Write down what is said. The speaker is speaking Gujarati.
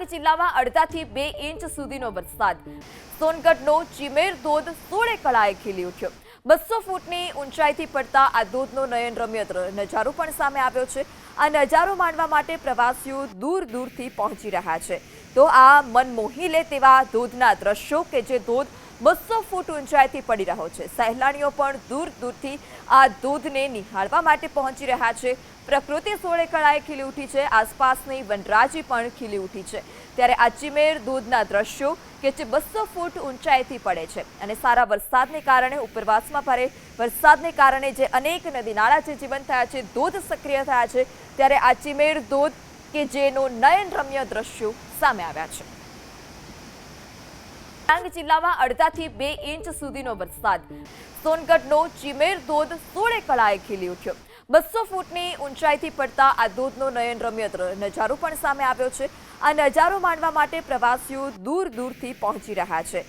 ડાંગ જિલ્લામાં અડધાથી 2 ઇંચ સુધીનો વરસાદ. સોનગઢનો ચીમેર ધોધ 16 કળાએ ખીલી ઉઠ્યો. 200 ફૂટની ઊંચાઈથી પડતા આ ધોધનો નયનરમ્ય નજારો પણ સામે આવ્યો છે. આ નજારો માણવા માટે પ્રવાસીઓ દૂર દૂરથી પહોંચી રહ્યા છે. તો આ મન મોહી લે તેવા ધોધના દ્રશ્યો કે જે ધોધ 200 ફૂટ ઊંચાઈથી પડી રહ્યો છે. સહેલાણીઓ પણ દૂર દૂરથી આ ધોધને નિહાળવા માટે પહોંચી રહ્યા છે. પ્રકૃતિ 16 કળાએ ખીલી ઉઠી છે. આસપાસની વનરાજી પણ ખીલી ઉઠી છે. ત્યારે આ ચીમેર ધોધના દ્રશ્યો કે જે 200 ફૂટ ઊંચાઈથી પડે છે અને સારા વરસાદને કારણે ઉપરવાસમાં ભારે વરસાદને કારણે જે અનેક નદી નાળા જે જીવંત થયા છે, ધોધ સક્રિય થયા છે, ત્યારે આ ચીમેર ધોધ કે જેનો નયનરમ્ય દ્રશ્યો સામે આવ્યા છે. ડાંગ જિલ્લામાં અડધાથી 2 ઇંચ સુધીનો વરસાદ. સોનગઢનો ચીમેર ધોધ 16 કળાએ ખીલી ઉઠ્યો. 200 ફૂટની ઊંચાઈથી પડતા આ ધોધનો નયનરમ્ય નજારો પણ સામે આવ્યો છે. આ નજારો માણવા માટે પ્રવાસીઓ દૂર દૂરથી પહોંચી રહ્યા છે.